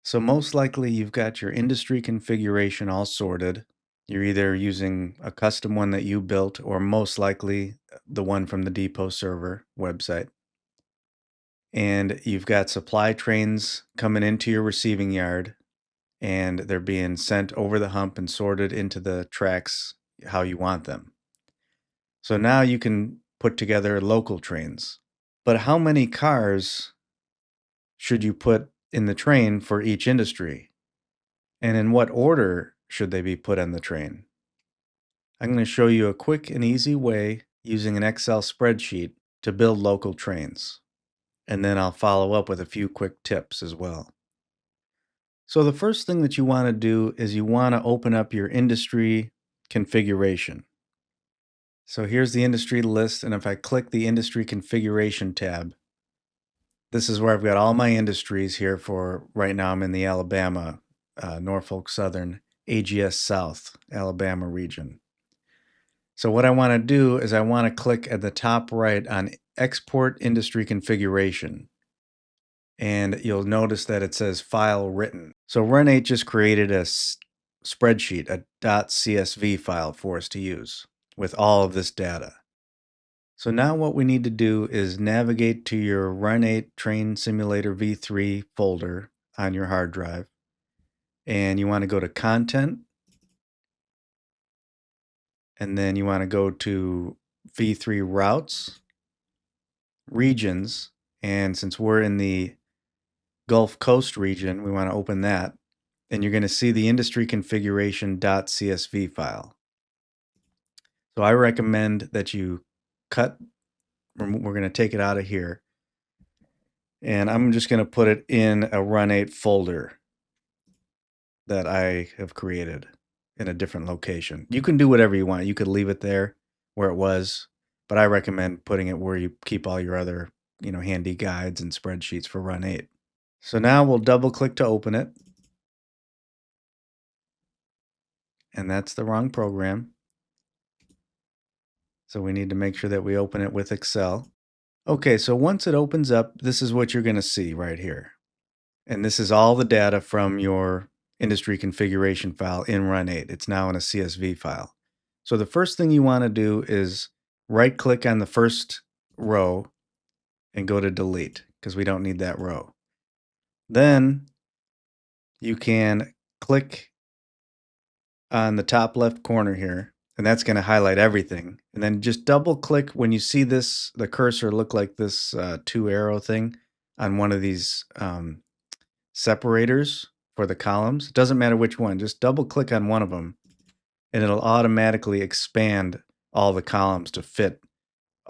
So most likely you've got your industry configuration all sorted. You're either using a custom one that you built or most likely the one from the depot server website. And you've got supply trains coming into your receiving yard and they're being sent over the hump and sorted into the tracks how you want them. So now you can put together local trains. But how many cars should you put in the train for each industry? And in what order should they be put on the train? I'm going to show you a quick and easy way using an Excel spreadsheet to build local trains. And then I'll follow up with a few quick tips as well. So the first thing that you want to do is you want to open up your industry configuration. So here's the industry list, and if I click the industry configuration tab, this is where I've got all my industries here for right now. I'm in the Alabama, Norfolk Southern, AGS South, Alabama region. So what I want to do is I want to click at the top right on Export Industry Configuration. And you'll notice that it says File Written. So Run8 just created a spreadsheet, a .csv file for us to use with all of this data. So now what we need to do is navigate to your Run8 Train Simulator v3 folder on your hard drive. And you want to go to Content. And then you want to go to v3 Routes, Regions. And since we're in the Gulf Coast region, we want to open that. And you're going to see the industry configuration .csv file. So I recommend that you cut, we're going to take it out of here. And I'm just going to put it in a Run8 folder that I have created in a different location. You can do whatever you want. You could leave it there where it was, but I recommend putting it where you keep all your other, handy guides and spreadsheets for Run8. So now we'll double click to open it. And that's the wrong program. So we need to make sure that we open it with Excel. Okay, so once it opens up, this is what you're going to see right here. And this is all the data from your industry configuration file in Run8. It's now in a CSV file. So the first thing you want to do is right-click on the first row and go to delete because we don't need that row. Then you can click on the top left corner here, and that's going to highlight everything. And then just double click when you see this, the cursor look like this two arrow thing on one of these separators for the columns. It doesn't matter which one, just double click on one of them and it'll automatically expand all the columns to fit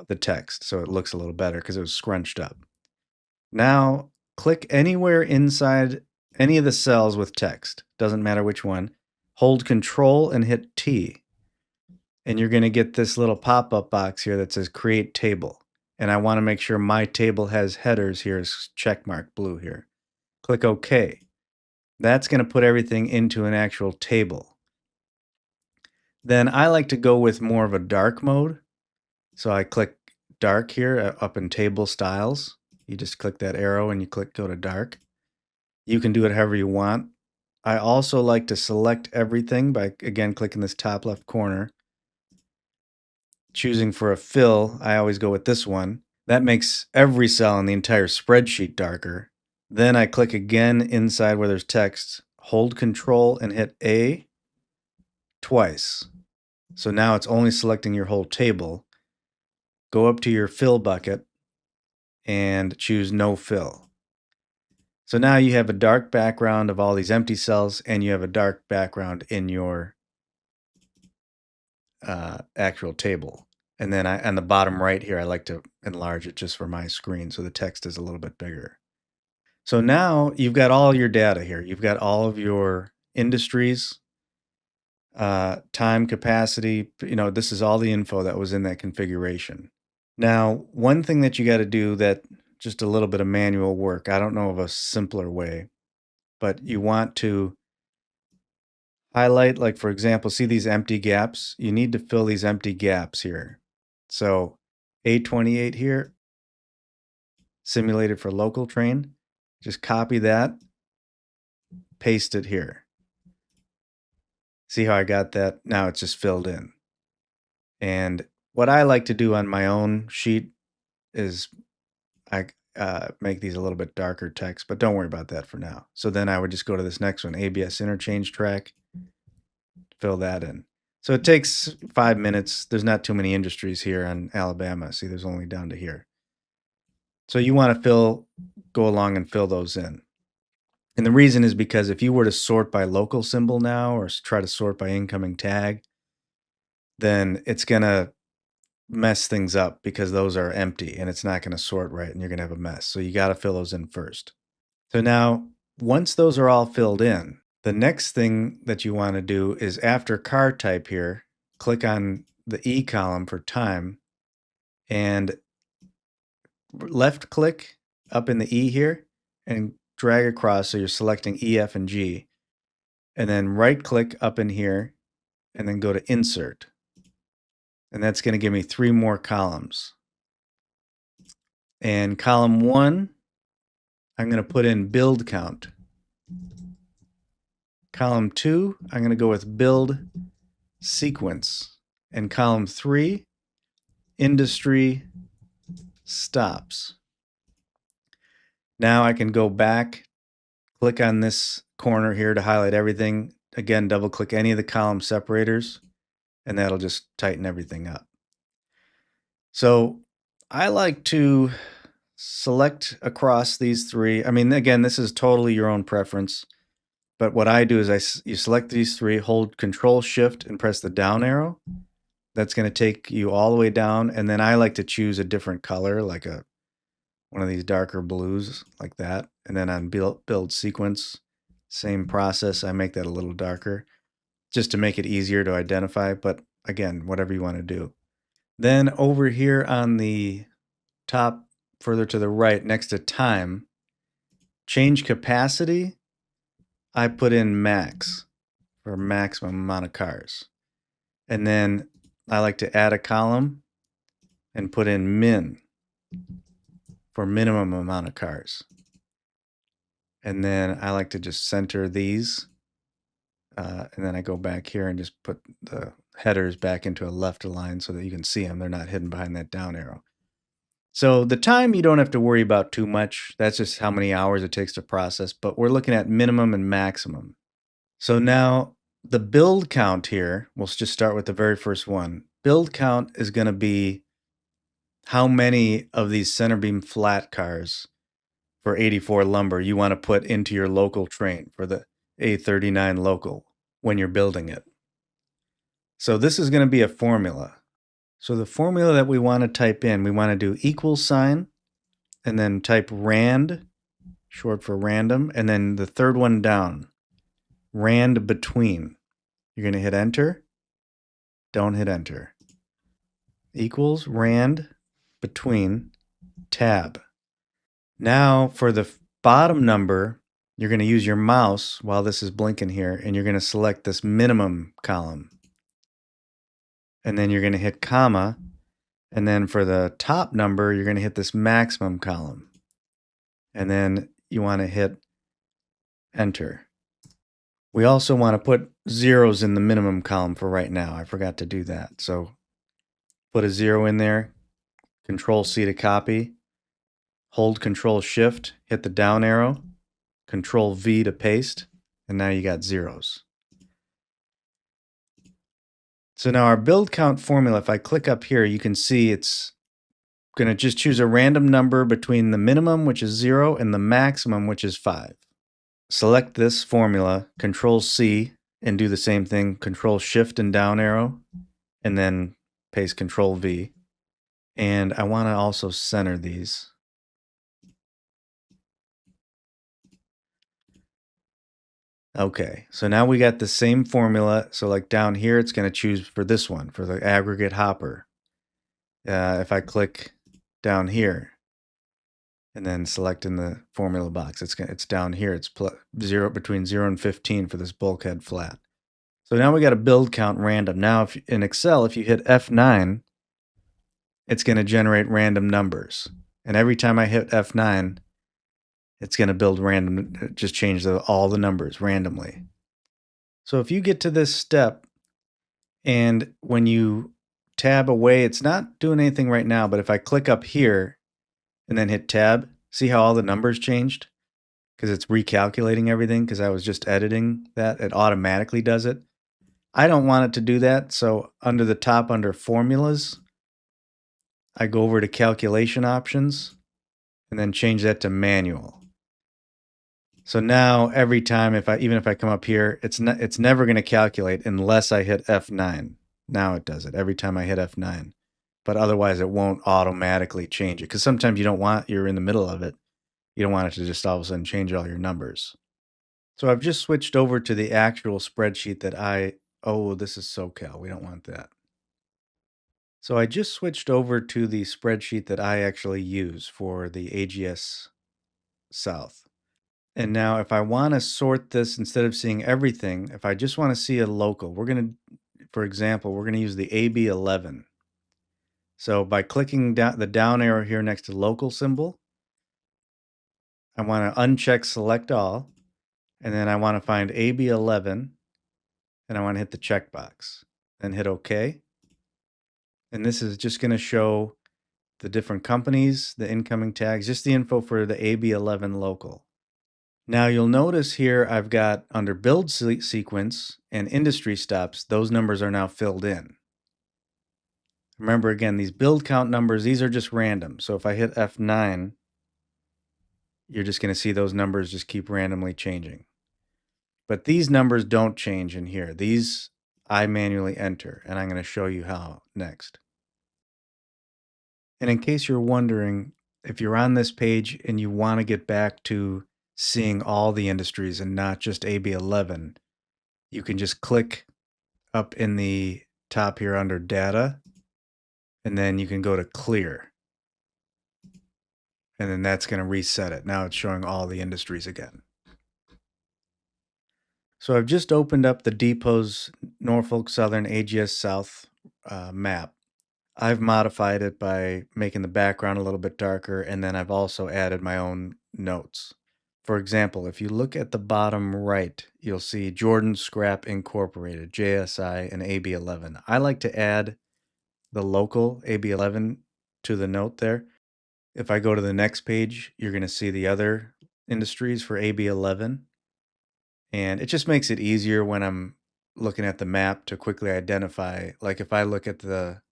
the text so it looks a little better because it was scrunched up. Now click anywhere inside any of the cells with text, doesn't matter which one. Hold Control and hit T. And you're going to get this little pop-up box here that says Create Table. And I want to make sure my table has headers here, is checkmark blue here. Click OK. That's going to put everything into an actual table. Then I like to go with more of a dark mode. So I click dark here up in Table Styles. You just click that arrow and you click Go to Dark. You can do it however you want. I also like to select everything by, again, clicking this top left corner. Choosing for a fill, I always go with this one. That makes every cell in the entire spreadsheet darker. Then I click again inside where there's text, hold Control and hit A twice. So now it's only selecting your whole table. Go up to your fill bucket and choose no fill. So now you have a dark background of all these empty cells and you have a dark background in your actual table. And then on the bottom right here, I like to enlarge it just for my screen so the text is a little bit bigger. So now you've got all your data here. You've got all of your industries, time, capacity. This is all the info that was in that configuration. Now, one thing that you got to do that just a little bit of manual work, I don't know of a simpler way, but you want to highlight, like for example, see these empty gaps? You need to fill these empty gaps here. So A28 here, simulated for local train, just copy that paste it here. See how I got that? Now it's just filled in. And what I like to do on my own sheet is I make these a little bit darker text, but don't worry about that for now. So then I would just go to this next one, ABS interchange track, fill that in. So it takes 5 minutes. There's not too many industries here on Alabama. See, there's only down to here. So you want to go along and fill those in. And the reason is because if you were to sort by local symbol now or try to sort by incoming tag, then it's going to mess things up because those are empty and it's not going to sort right and you're going to have a mess. So you got to fill those in first. So now, once those are all filled in, the next thing that you want to do is after car type here, click on the E column for time and left click up in the E here and drag across so you're selecting E, F, and G. And then right click up in here and then go to insert. And that's going to give me 3 more columns. And column 1, I'm going to put in build count. Column 2, I'm going to go with build sequence. And column 3, industry stops. Now I can go back, click on this corner here to highlight everything. Again, double click any of the column separators, and that'll just tighten everything up. So I like to select across these 3. I mean, again, this is totally your own preference. But what I do is you select these 3, hold Control Shift and press the down arrow. That's going to take you all the way down. And then I like to choose a different color, like one of these darker blues like that. And then on build sequence, same process. I make that a little darker just to make it easier to identify. But again, whatever you want to do. Then over here on the top, further to the right, next to time, change capacity. I put in max for maximum amount of cars. And then I like to add a column and put in min for minimum amount of cars. And then I like to just center these. And then I go back here and just put the headers back into a left align so that you can see them. They're not hidden behind that down arrow. So the time you don't have to worry about too much. That's just how many hours it takes to process. But we're looking at minimum and maximum. So now the build count here, we'll just start with the very first one. Build count is going to be how many of these center beam flat cars for 84 lumber you want to put into your local train for the A39 local when you're building it. So this is going to be a formula. So the formula that we want to type in, we want to do equal sign and then type rand, short for random, and then the third one down, rand between. You're going to hit enter. Don't hit enter. Equals rand between tab. Now for the bottom number, you're going to use your mouse while this is blinking here, and you're going to select this minimum column. And then you're going to hit comma. And then for the top number, you're going to hit this maximum column. And then you want to hit enter. We also want to put zeros in the minimum column for right now. I forgot to do that. So put a 0 in there, Control C to copy, hold Control Shift, hit the down arrow, Control V to paste, and now you got zeros. So now our build count formula, if I click up here, you can see it's going to just choose a random number between the minimum, which is 0, and the maximum, which is 5. Select this formula, Control C, and do the same thing, Control Shift and down arrow, and then paste Control V. And I want to also center these. Okay, so now we got the same formula. So like down here, it's going to choose for this one, for the aggregate hopper. If I click down here and then select in the formula box, it's down here. It's between 0 and 15 for this bulkhead flat. So now we got a build count random. Now in Excel, if you hit F9, it's going to generate random numbers. And every time I hit F9, It's going to build random, just change all the numbers randomly. So if you get to this step and when you tab away, it's not doing anything right now, but if I click up here and then hit tab, see how all the numbers changed? Because it's recalculating everything because I was just editing that. It automatically does it. I don't want it to do that. So under the top, under formulas, I go over to calculation options and then change that to manual. So now every time, even if I come up here, it's never going to calculate unless I hit F9. Now it does it every time I hit F9, but otherwise it won't automatically change it because sometimes you're in the middle of it. You don't want it to just all of a sudden change all your numbers. So I've just switched over to the actual spreadsheet oh, this is SoCal. We don't want that. So I just switched over to the spreadsheet that I actually use for the AGS South. And now if I want to sort this, instead of seeing everything, if I just want to see a local, for example, we're going to use the AB11. So by clicking down the down arrow here next to local symbol, I want to uncheck select all, and then I want to find AB11, and I want to hit the checkbox, then hit OK. And this is just going to show the different companies, the incoming tags, just the info for the AB11 local. Now you'll notice here I've got under build sequence and industry stops, those numbers are now filled in. Remember again, these build count numbers, these are just random. So if I hit F9, you're just going to see those numbers just keep randomly changing. But these numbers don't change in here. These I manually enter, and I'm going to show you how next. And in case you're wondering, if you're on this page and you want to get back to seeing all the industries and not just AB11, you can just click up in the top here under data, and then you can go to clear. And then that's going to reset it. Now it's showing all the industries again. So I've just opened up the Depots Norfolk Southern AGS South map. I've modified it by making the background a little bit darker, and then I've also added my own notes. For example, if you look at the bottom right, you'll see Jordan Scrap Incorporated, JSI, and AB11. I like to add the local AB11 to the note there. If I go to the next page, you're going to see the other industries for AB11. And it just makes it easier when I'm looking at the map to quickly identify. Like if I look at the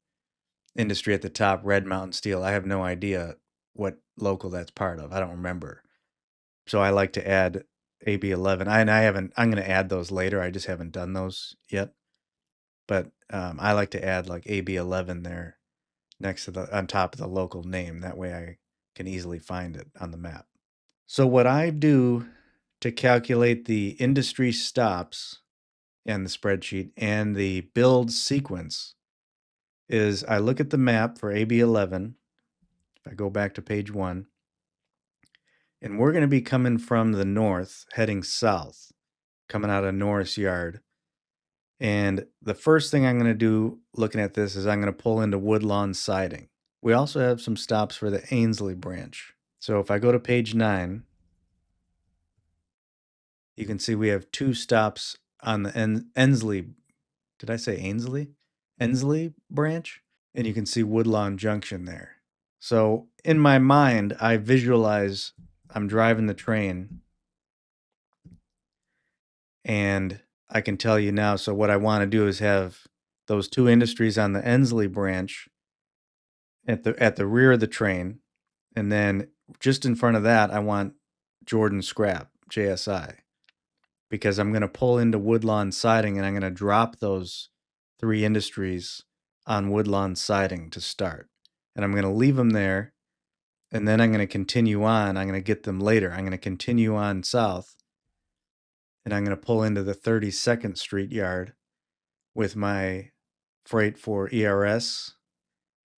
industry at the top, Red Mountain Steel, I have no idea what local that's part of. I don't remember. So I like to add AB11. I'm going to add those later. I just haven't done those yet. But I like to add like AB11 there on top of the local name. That way I can easily find it on the map. So what I do to calculate the industry stops in the spreadsheet and the build sequence is I look at the map for AB11. If I go back to page 1, and we're going to be coming from the north, heading south, coming out of Norris Yard. And the first thing I'm going to do looking at this is I'm going to pull into Woodlawn Siding. We also have some stops for the Ainsley branch. So if I go to page 9, you can see we have 2 stops on the Ensley. Did I say Ainsley? Ensley branch? And you can see Woodlawn Junction there. So in my mind, I visualize I'm driving the train, and I can tell you now. So what I want to do is have those 2 industries on the Ensley branch at the rear of the train, and then just in front of that, I want Jordan Scrap, JSI, because I'm going to pull into Woodlawn Siding and I'm going to drop those 3 industries on Woodlawn Siding to start. And I'm going to leave them there, and then I'm going to continue on. I'm going to get them later. I'm going to continue on south, and I'm going to pull into the 32nd Street yard with my freight for ERS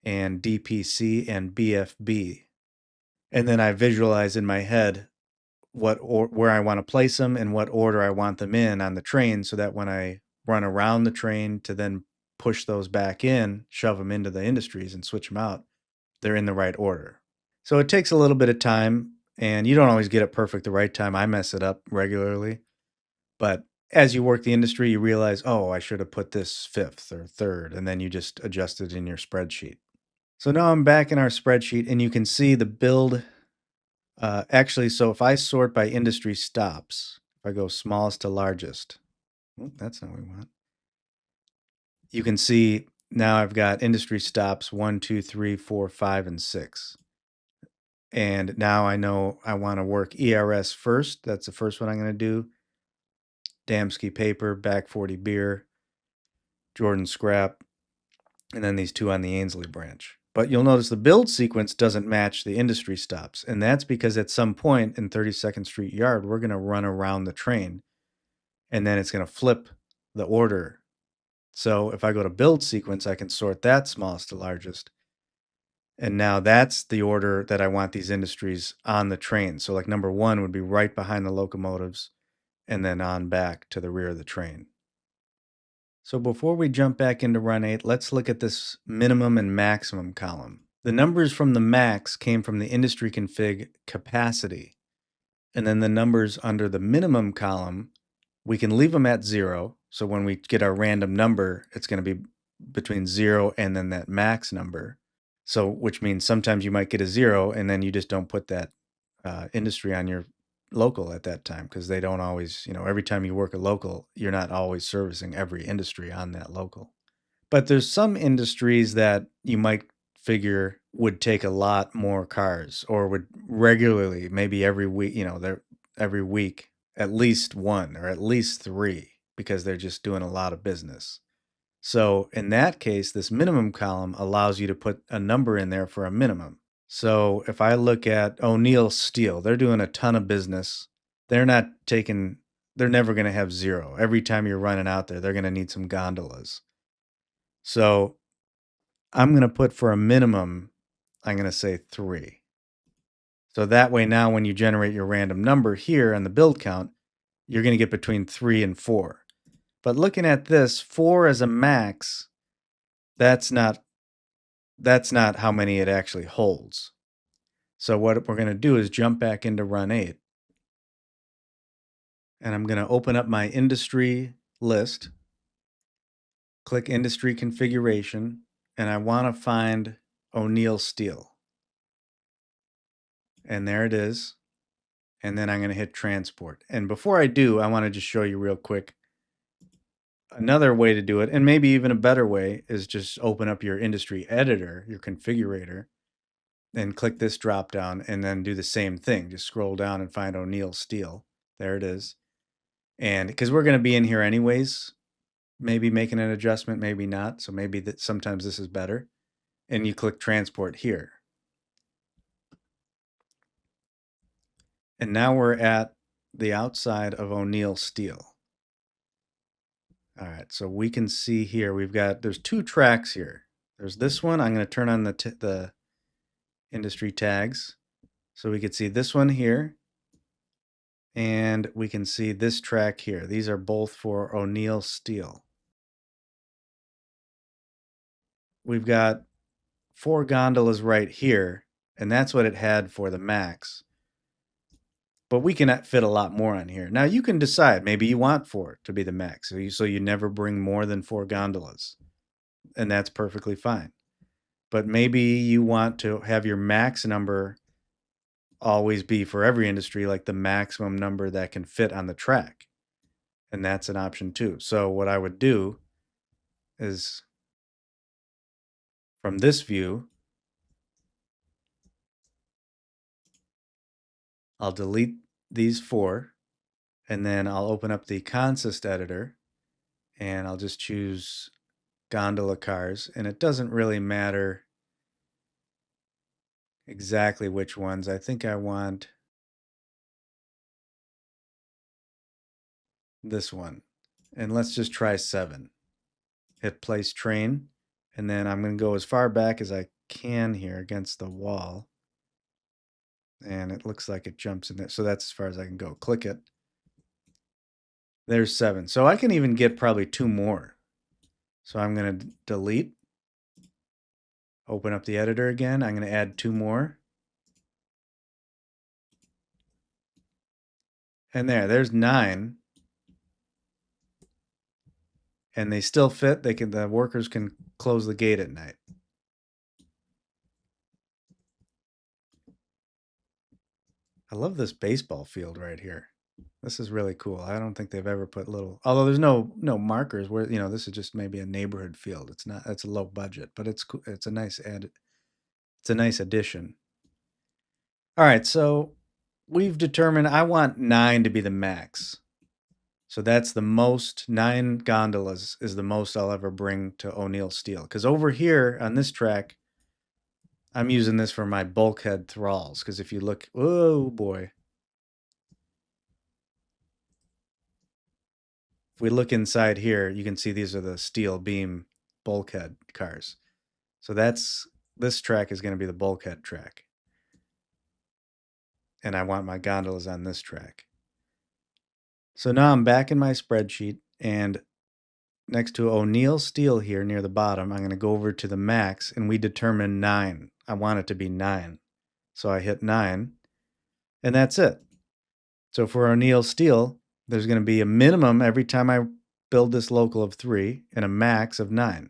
and DPC and BFB. And then I visualize in my head where I want to place them and what order I want them in on the train, so that when I run around the train to then push those back in, shove them into the industries and switch them out, they're in the right order. So it takes a little bit of time, And you don't always get it perfect the right time. I mess it up regularly. But as you work the industry, you realize, oh, I should have put this fifth or third, and then you just adjust it in your spreadsheet. So now I'm back in our spreadsheet, and you can see the build. Actually, so if I sort by industry stops, if I go smallest to largest, that's not what we want. You can see now I've got industry stops 1, 2, 3, 4, 5, and 6. And now I know I want to work ERS first. That's the first one I'm going to do. Damsky paper, Back 40 beer, Jordan scrap, and then these two on the Ainsley branch. But you'll notice the build sequence doesn't match the industry stops. And that's because at some point in 32nd Street Yard, we're going to run around the train and then it's going to flip the order. So if I go to build sequence, I can sort that smallest to largest. And now that's the order that I want these industries on the train. So like number 1 would be right behind the locomotives and then on back to the rear of the train. So before we jump back into run 8, let's look at this minimum and maximum column. The numbers from the max came from the industry config capacity. And then the numbers under the minimum column, we can leave them at 0. So when we get our random number, it's going to be between 0 and then that max number. So which means sometimes you might get a 0 and then you just don't put that industry on your local at that time because they don't always, every time you work a local, you're not always servicing every industry on that local. But there's some industries that you might figure would take a lot more cars or would regularly, maybe every week, they're every week, at least one or at least 3 because they're just doing a lot of business. So in that case, this minimum column allows you to put a number in there for a minimum. So if I look at O'Neill Steel, they're doing a ton of business. They're never going to have 0. Every time you're running out there, they're going to need some gondolas. So I'm going to put for a minimum, I'm going to say 3. So that way now when you generate your random number here on the build count, you're going to get between 3 and 4. But looking at this, 4 as a max, that's not how many it actually holds. So what we're going to do is jump back into run 8. And I'm going to open up my industry list, click industry configuration, and I want to find O'Neill Steel. And there it is. And then I'm going to hit transport. And before I do, I want to just show you real quick. Another way to do it, and maybe even a better way, is just open up your industry editor, your configurator, and click this drop down and then do the same thing. Just scroll down and find O'Neill Steel. There it is. And because we're going to be in here anyways, maybe making an adjustment, maybe not. So maybe that sometimes this is better. And you click transport here. And now we're at the outside of O'Neill Steel. All right, so we can see here, there's 2 tracks here. There's this one. I'm going to turn on the industry tags. So we can see this one here. And we can see this track here. These are both for O'Neill Steel. We've got 4 gondolas right here, and that's what it had for the max. But we can fit a lot more on here. Now you can decide, maybe you want 4 to be the max, so you never bring more than 4 gondolas, and that's perfectly fine. But maybe you want to have your max number always be for every industry, like the maximum number that can fit on the track. And that's an option too. So what I would do is from this view, I'll delete these 4, and then I'll open up the consist editor, and I'll just choose gondola cars, and it doesn't really matter exactly which ones. I think I want this one, and let's just try 7. Hit place train, and then I'm going to go as far back as I can here against the wall, and it looks like it jumps in there, so that's as far as I can go. Click it. There's 7. So I can even get probably 2 more. So I'm going to delete, open up the editor again. I'm going to add 2 more. And there's 9, and they still fit. The workers can close the gate at night. I love this baseball field right here. This is really cool. I don't think they've ever put little, although there's no markers where, this is just maybe a neighborhood field. It's not, it's a low budget, but it's cool. It's a nice add. It's a nice addition. All right, so we've determined I want 9 to be the max. So that's the most. 9 gondolas is the most I'll ever bring to O'Neill Steel. Because over here on this track, I'm using this for my bulkhead thralls. Because if you look, oh boy. If we look inside here, you can see these are the steel beam bulkhead cars. So this track is going to be the bulkhead track. And I want my gondolas on this track. So now I'm back in my spreadsheet, and next to O'Neill Steel here near the bottom, I'm going to go over to the max, and we determine 9. I want it to be 9. So I hit 9, and that's it. So for O'Neill Steel, there's going to be a minimum every time I build this local of 3 and a max of 9.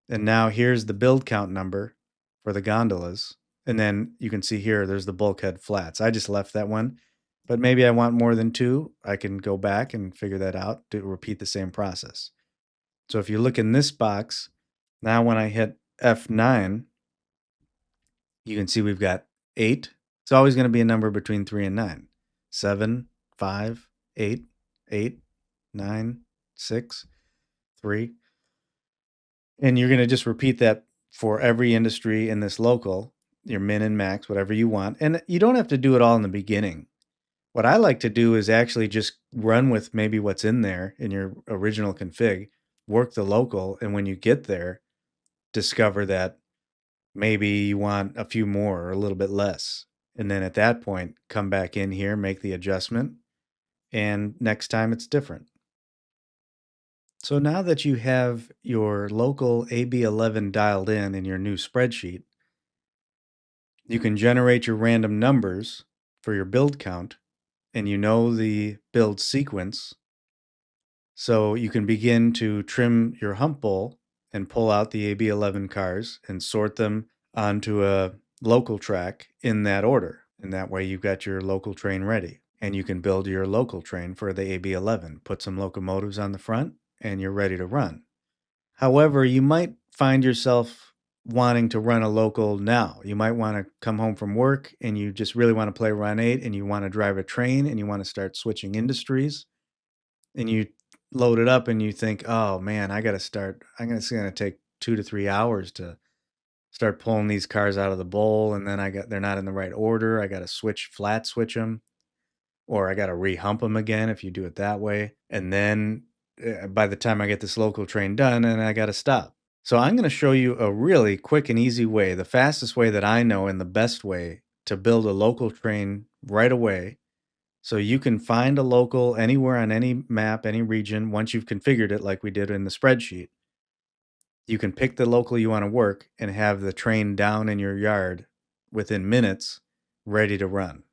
And now here's the build count number for the gondolas. And then you can see here, there's the bulkhead flats. I just left that one, but maybe I want more than 2. I can go back and figure that out to repeat the same process. So if you look in this box, now when I hit F9, you can see we've got 8. It's always going to be a number between 3 and 9. 7, 5, 8, 8, 9, 6, 3. And you're going to just repeat that for every industry in this local, your min and max, whatever you want. And you don't have to do it all in the beginning. What I like to do is actually just run with maybe what's in there in your original config, work the local, and when you get there, discover that maybe you want a few more or a little bit less. And then at that point, come back in here, make the adjustment, and next time it's different. So now that you have your local AB11 dialed in your new spreadsheet, you can generate your random numbers for your build count, and you know the build sequence. So you can begin to trim your hump bowl and pull out the AB11 cars and sort them onto a local track in that order. And that way you've got your local train ready. And you can build your local train for the AB11, put some locomotives on the front, and you're ready to run. However, you might find yourself wanting to run a local now. You might want to come home from work and you just really want to play Run 8 and you want to drive a train and you want to start switching industries. And you load it up and you think, oh man, I got to start. It's going to take 2 to 3 hours to start pulling these cars out of the bowl. And then they're not in the right order. I got to flat switch them, or I got to rehump them again if you do it that way. And then by the time I get this local train done, and I got to stop. So I'm going to show you a really quick and easy way, the fastest way that I know and the best way to build a local train right away. So you can find a local anywhere on any map, any region, once you've configured it like we did in the spreadsheet. You can pick the local you want to work and have the train down in your yard within minutes, ready to run.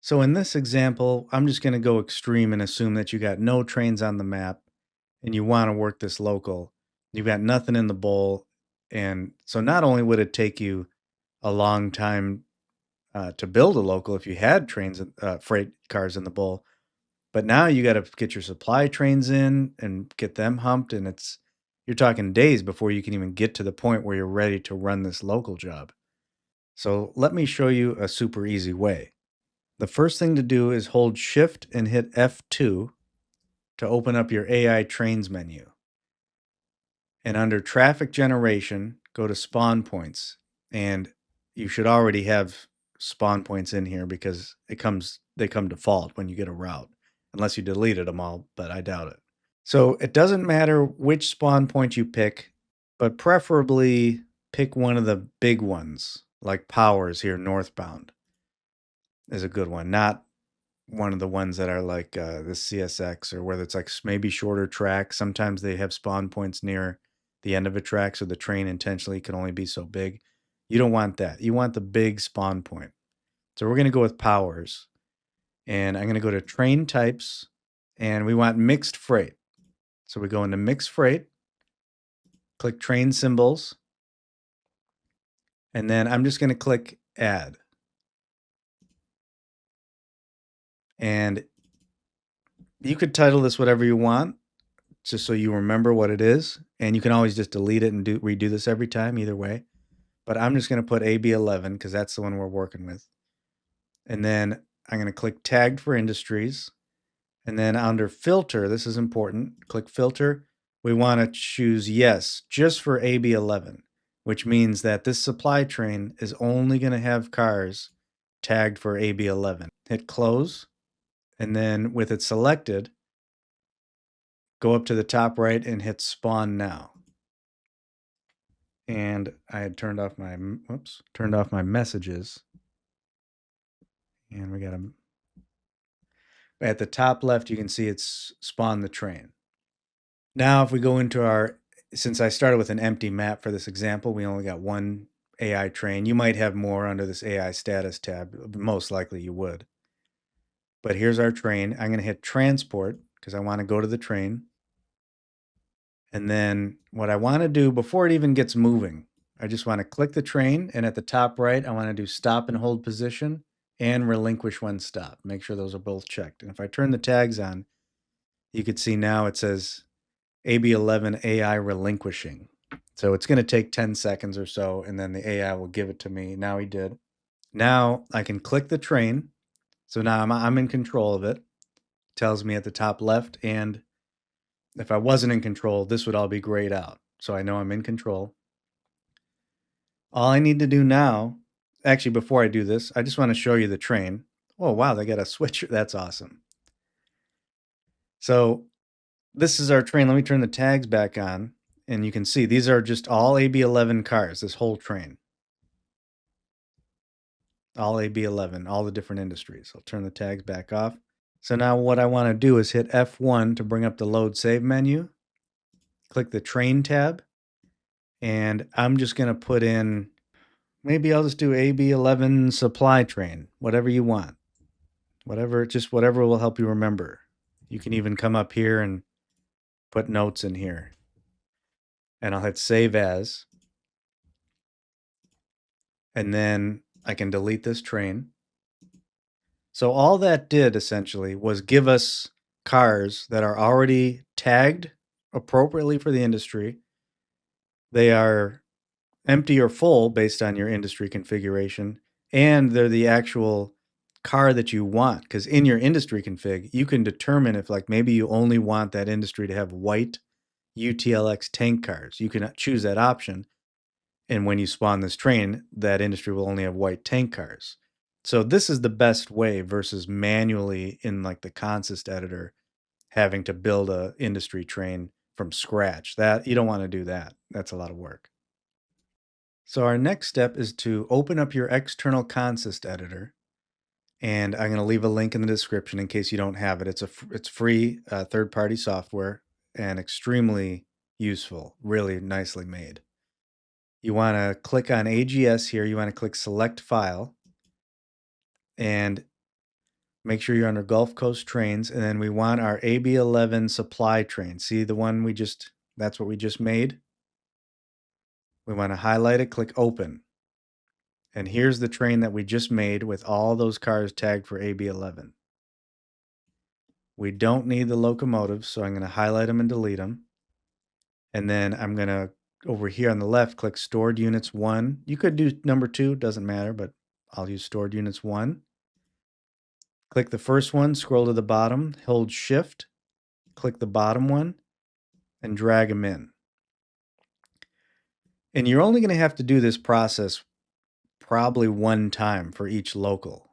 So in this example, I'm just going to go extreme and assume that you got no trains on the map and you want to work this local. You've got nothing in the bowl. And so not only would it take you a long time to build a local if you had trains, freight cars in the bowl, but now you got to get your supply trains in and get them humped. And you're talking days before you can even get to the point where you're ready to run this local job. So let me show you a super easy way. The first thing to do is hold Shift and hit F2 to open up your AI trains menu. And under traffic generation, go to spawn points. And you should already have spawn points in here because they come default when you get a route, unless you deleted them all, but I doubt it. So it doesn't matter which spawn point you pick, but preferably pick one of the big ones, like Powers here northbound is a good one, not one of the ones that are like the CSX, or whether it's like maybe shorter track. Sometimes they have spawn points near the end of a track, so the train intentionally can only be so big. You don't want that. You want the big spawn point. So we're going to go with Powers. And I'm going to go to train types, and we want mixed freight. So we go into mixed freight, click train symbols, and then I'm just going to click add. And you could title this whatever you want, just so you remember what it is. And you can always just delete it and redo this every time, either way. But I'm just going to put AB11 because that's the one we're working with. And then I'm going to click tagged for industries. And then under filter, this is important, click filter. We want to choose yes, just for AB11, which means that this supply train is only going to have cars tagged for AB11. Hit close. And then with it selected, go up to the top right and hit spawn now. And I had turned off my messages. And we got them at the top left. You can see it's spawned the train. Now, if we go into since I started with an empty map for this example, we only got one AI train. You might have more under this AI status tab. Most likely you would. But here's our train. I'm going to hit transport because I want to go to the train. And then what I want to do before it even gets moving, I just want to click the train. And at the top right, I want to do stop and hold position and relinquish when stop. Make sure those are both checked. And if I turn the tags on, you can see now it says AB11 AI relinquishing. So it's going to take 10 seconds or so, and then the AI will give it to me. Now he did. Now I can click the train. So now I'm in control of it. It tells me at the top left. And if I wasn't in control, this would all be grayed out. So I know I'm in control. All I need to do now, actually, before I do this, I just want to show you the train. Oh, wow, they got a switcher. That's awesome. So this is our train. Let me turn the tags back on. And you can see these are just all AB11 cars, this whole train. All AB11, all the different industries. I'll turn the tags back off. So now what I want to do is hit F1 to bring up the load save menu. Click the train tab. And I'm just going to put in, maybe I'll just do AB11 supply train, whatever you want. Whatever will help you remember. You can even come up here and put notes in here. And I'll hit save as. And then I can delete this train. So all that did essentially was give us cars that are already tagged appropriately for the industry. They are empty or full based on your industry configuration, and they're the actual car that you want. Because in your industry config, you can determine if like maybe you only want that industry to have white UTLX tank cars. You can choose that option. And when you spawn this train, that industry will only have white tank cars. So this is the best way versus manually in like the consist editor having to build a industry train from scratch. That you don't want to do that. That's a lot of work. So our next step is to open up your external consist editor. And I'm going to leave a link in the description in case you don't have it. It's free third-party software and extremely useful, really nicely made. You want to click on AGS here. You want to click select file and make sure you're under Gulf Coast trains. And then we want our AB11 supply train. See the one that's what we just made. We want to highlight it, click open. And here's the train that we just made with all those cars tagged for AB11. We don't need the locomotives, so I'm going to highlight them and delete them. And then I'm going to, over here on the left, click stored units 1. You could do number 2, doesn't matter, but I'll use stored units 1. Click the first one, scroll to the bottom, hold shift, click the bottom one, and drag them in. And you're only going to have to do this process probably one time for each local.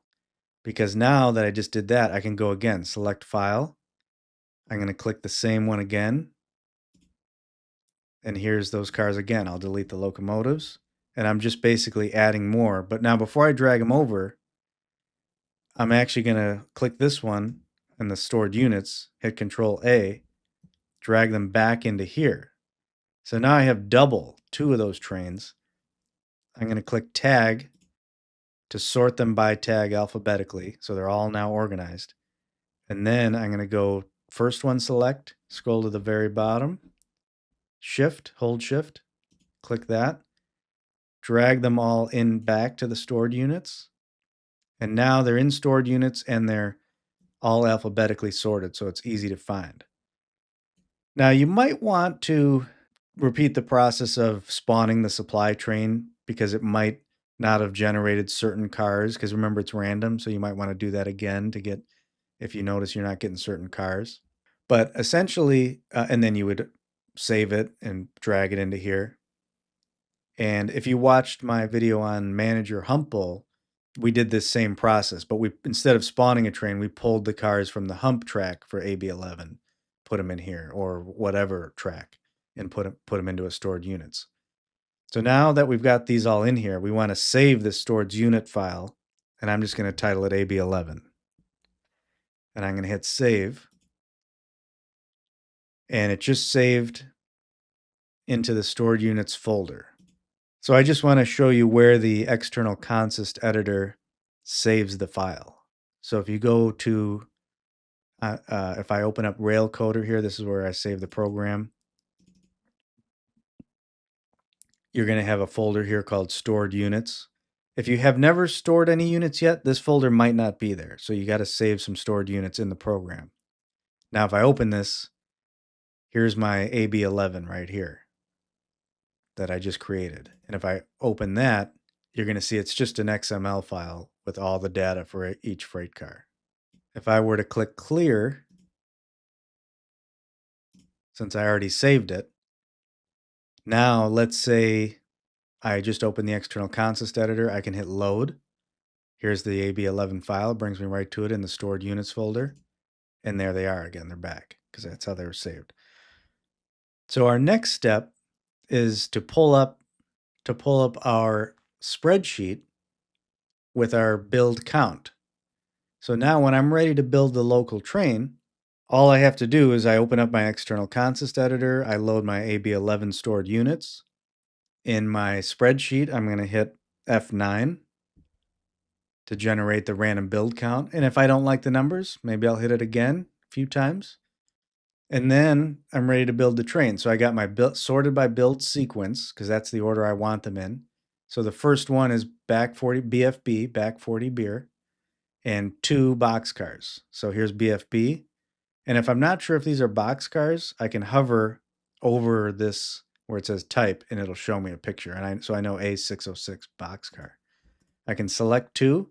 Because now that I just did that, I can go again, select file. I'm going to click the same one again. And here's those cars again. I'll delete the locomotives. And I'm just basically adding more. But now before I drag them over, I'm actually going to click this one and the stored units, hit Control A, drag them back into here. So now I have double 2 of those trains. I'm going to click tag to sort them by tag alphabetically. So they're all now organized. And then I'm going to go first one select, scroll to the very bottom, hold shift, click that, drag them all in back to the stored units. And now they're in stored units and they're all alphabetically sorted, so it's easy to find. Now you might want to repeat the process of spawning the supply train because it might not have generated certain cars, because remember it's random, so you might want to do that again to get, if you notice you're not getting certain cars. But essentially, and then you would save it and drag it into here. And if you watched my video on Manager Humple, we did this same process, but we, instead of spawning a train, we pulled the cars from the hump track for AB11, put them in here, or whatever track, and put them into a stored units. So now that we've got these all in here, we want to save this stored unit file, and I'm just going to title it AB11. And I'm going to hit save. And it just saved into the stored units folder. So I just want to show you where the external consist editor saves the file. So if you go to, if I open up Railcoder here, this is where I save the program. You're going to have a folder here called stored units. If you have never stored any units yet, this folder might not be there. So you got to save some stored units in the program. Now, if I open this, here's my AB11 right here that I just created. And if I open that, you're going to see it's just an XML file with all the data for each freight car. If I were to click clear, since I already saved it, now let's say I just opened the external consist editor, I can hit load. Here's the AB11 file, it brings me right to it in the stored units folder. And there they are again, they're back, because that's how they were saved. So our next step is to pull up our spreadsheet with our build count. So now when I'm ready to build the local train, all I have to do is I open up my external consist editor, I load my AB11 stored units. In my spreadsheet, I'm going to hit F9 to generate the random build count. And if I don't like the numbers, maybe I'll hit it again a few times. And then I'm ready to build the train. So I got my sorted by build sequence, because that's the order I want them in. So the first one is back 40 BFB, back 40 beer, and 2 boxcars. So here's BFB. And if I'm not sure if these are boxcars, I can hover over this where it says type and it'll show me a picture. And so I know A606 boxcar. I can select 2,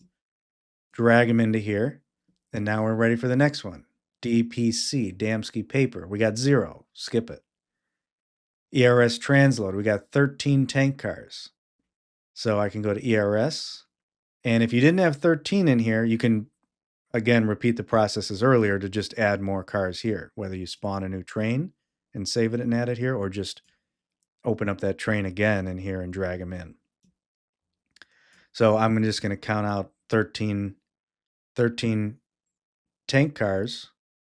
drag them into here, and now we're ready for the next one. DPC, Damsky paper. We got 0, skip it. ERS transload, we got 13 tank cars. So I can go to ERS. And if you didn't have 13 in here, you can, again, repeat the process as earlier to just add more cars here, whether you spawn a new train and save it and add it here, or just open up that train again in here and drag them in. So I'm just going to count out 13 tank cars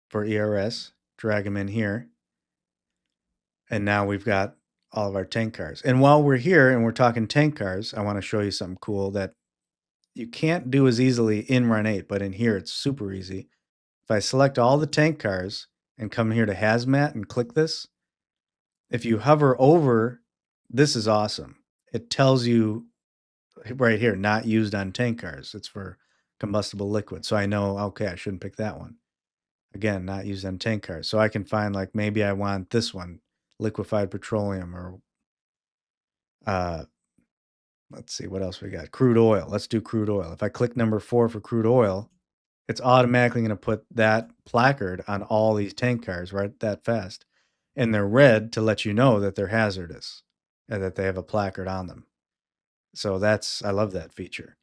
for ERS, drag them in here. And now we've got all of our tank cars. And while we're here and we're talking tank cars, I want to show you something cool that you can't do as easily in Run 8, but in here it's super easy. If I select all the tank cars and come here to Hazmat and click this, if you hover over, this is awesome. It tells you right here, not used on tank cars. It's for combustible liquid. So I know, okay, I shouldn't pick that one. Again, not used on tank cars. So I can find, like, maybe I want this one, liquefied petroleum, or let's see, what else we got? Crude oil. Let's do crude oil. If I click number 4 for crude oil, it's automatically going to put that placard on all these tank cars right that fast. And they're red to let you know that they're hazardous and that they have a placard on them. So I love that feature.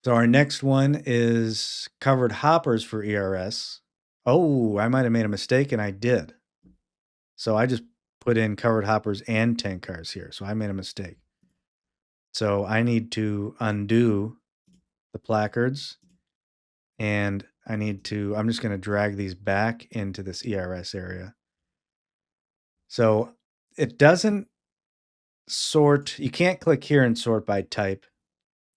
So our next one is covered hoppers for ERS. Oh, I might have made a mistake, and I did. So I just put in covered hoppers and tank cars here. So I made a mistake. So I need to undo the placards, and I'm just going to drag these back into this ERS area. So it doesn't sort, you can't click here and sort by type.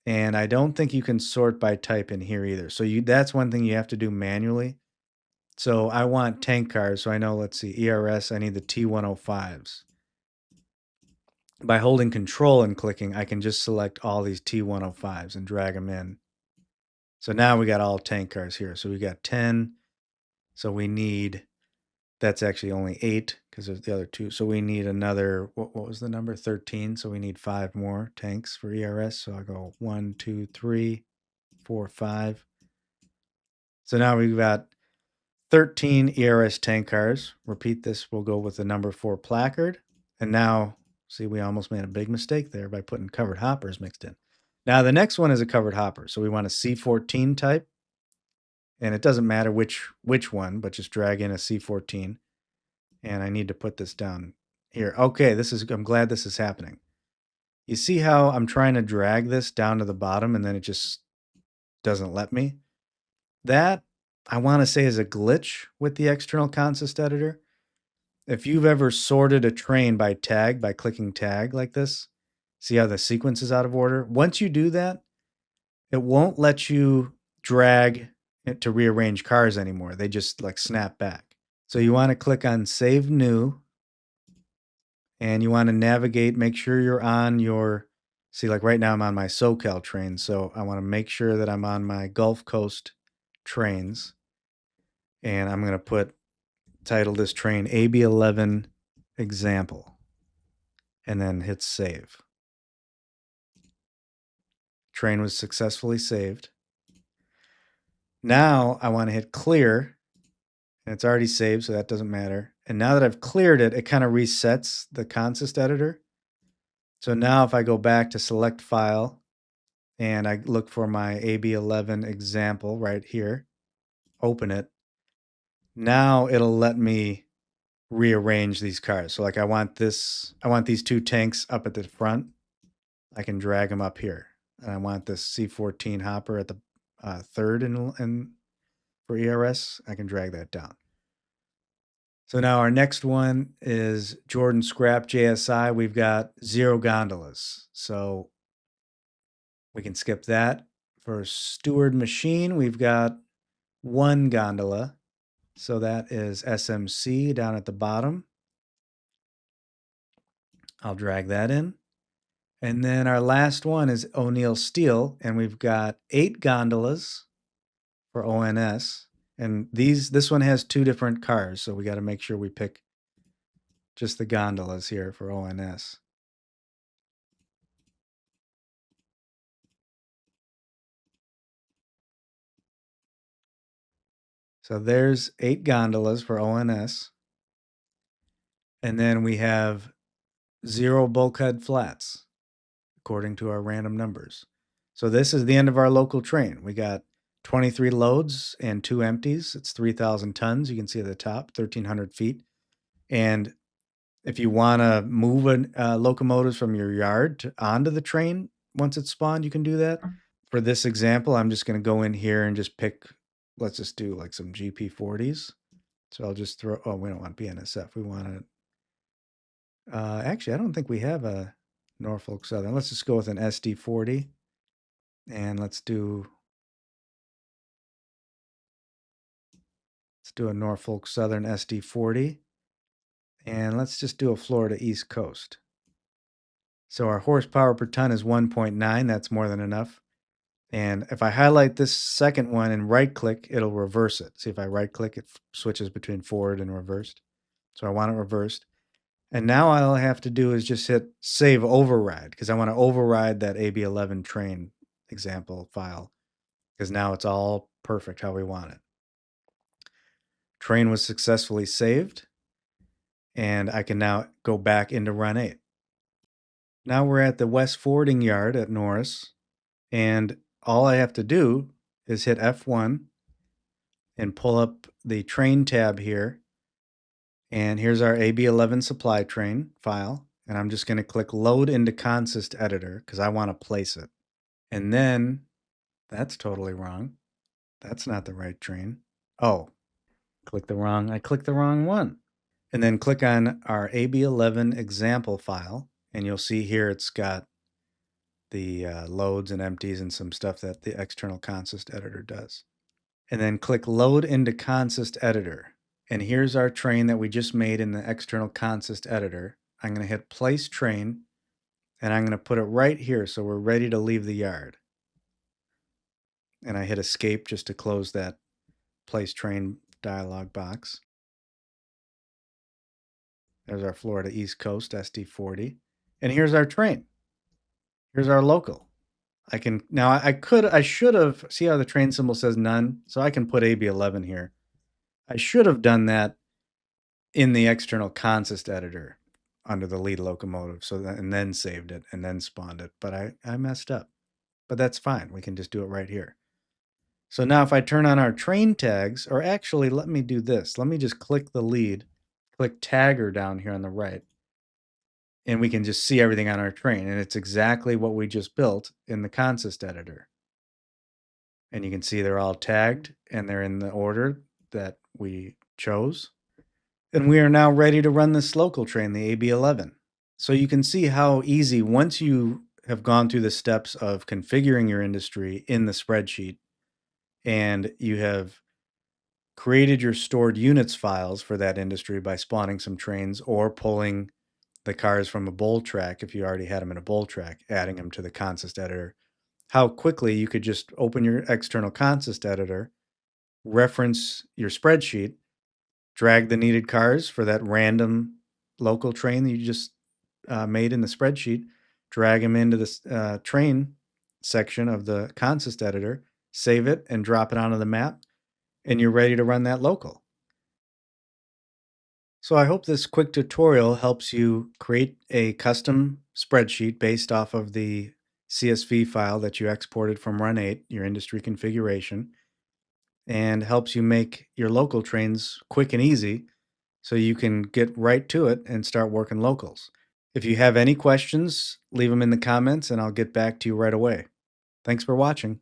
And I don't think you can sort by type in here either. So that's one thing you have to do manually. So I want tank cars. So I know, let's see, ERS, I need the T105s. By holding control and clicking, I can just select all these T105s and drag them in. So now we got all tank cars here. So we got 10. So we need, that's actually only 8 because there's the other 2. So we need another, what was the number? 13. So we need 5 more tanks for ERS. So I'll go 1, 2, 3, 4, 5. So now we've got 13 ERS tank cars. Repeat this, we'll go with the number 4 placard. And now, see, we almost made a big mistake there by putting covered hoppers mixed in. Now the next one is a covered hopper. So we want a C14 type. And it doesn't matter which one, but just drag in a C14. And I need to put this down here. Okay, I'm glad this is happening. You see how I'm trying to drag this down to the bottom and then it just doesn't let me? That, I want to say, is a glitch with the external consist editor. If you've ever sorted a train by tag, by clicking tag like this, see how the sequence is out of order? Once you do that, it won't let you drag it to rearrange cars anymore. They just like snap back. So you want to click on Save New, and you want to navigate, make sure you're on your, see, like right now I'm on my SoCal train, so I want to make sure that I'm on my Gulf Coast trains, and I'm going to title this train AB11 example, and then hit save. Train was successfully saved. Now I want to hit clear, and it's already saved, so that doesn't matter. And now that I've cleared it, it kind of resets the consist editor. So now if I go back to select file and I look for my AB11 example right here, open it, now it'll let me rearrange these cars. So like I want these 2 tanks up at the front. I can drag them up here. And I want this C14 hopper at the third in for ERS. I can drag that down. So now our next one is Jordan Scrap JSI. We've got 0 gondolas. So we can skip that. For Steward Machine, we've got 1 gondola. So that is SMC down at the bottom. I'll drag that in. And then our last one is O'Neill Steel, and we've got 8 gondolas for ONS. And this one has 2 different cars, so we got to make sure we pick just the gondolas here for ONS. So there's 8 gondolas for ONS. And then we have 0 bulkhead flats, according to our random numbers. So this is the end of our local train. We got 23 loads and 2 empties. It's 3,000 tons. You can see at the top, 1,300 feet. And if you want to move locomotives from your yard onto the train once it's spawned, you can do that. For this example, I'm just going to go in here and just pick, let's just do like some GP40s. So I'll just throw, oh, we don't want BNSF. We want to, actually, I don't think we have a Norfolk Southern. Let's just go with an SD40. And let's do a Norfolk Southern SD40. And let's just do a Florida East Coast. So our horsepower per ton is 1.9. That's more than enough. And if I highlight this second one and right click, it'll reverse it. See, if I right click, it switches between forward and reversed. So I want it reversed. And now all I have to do is just hit save override, because I want to override that AB11 train example file, because now it's all perfect how we want it. Train was successfully saved, and I can now go back into run 8. Now we're at the West Forwarding Yard at Norris, and all I have to do is hit F1 and pull up the train tab here. And here's our AB11 supply train file. And I'm just going to click load into consist editor because I want to place it. And then that's totally wrong. That's not the right train. Oh, I clicked the wrong one. And then click on our AB11 example file. And you'll see here it's got the loads and empties and some stuff that the external consist editor does. And then click Load into Consist Editor. And here's our train that we just made in the external consist editor. I'm going to hit Place Train, and I'm going to put it right here so we're ready to leave the yard. And I hit Escape just to close that Place Train dialog box. There's our Florida East Coast SD40. And here's our train. Here's our local. I should have, see how the train symbol says none? So I can put AB11 here. I should have done that in the external consist editor under the lead locomotive, and then saved it and then spawned it. But I messed up. But that's fine. We can just do it right here. So now if I turn on our train tags, or actually let me do this. Let me just click the lead, click tagger down here on the right, and we can just see everything on our train. And it's exactly what we just built in the consist editor. And you can see they're all tagged and they're in the order that we chose. And we are now ready to run this local train, the AB11. So you can see how easy, once you have gone through the steps of configuring your industry in the spreadsheet, and you have created your stored units files for that industry by spawning some trains or pulling the cars from a bowl track if you already had them in a bowl track, adding them to the consist editor, how quickly you could just open your external consist editor, reference your spreadsheet, drag the needed cars for that random local train that you just made in the spreadsheet, drag them into this train section of the consist editor, save it, and drop it onto the map, and you're ready to run that local. So I hope this quick tutorial helps you create a custom spreadsheet based off of the CSV file that you exported from Run 8, your industry configuration, and helps you make your local trains quick and easy so you can get right to it and start working locals. If you have any questions, leave them in the comments and I'll get back to you right away. Thanks for watching.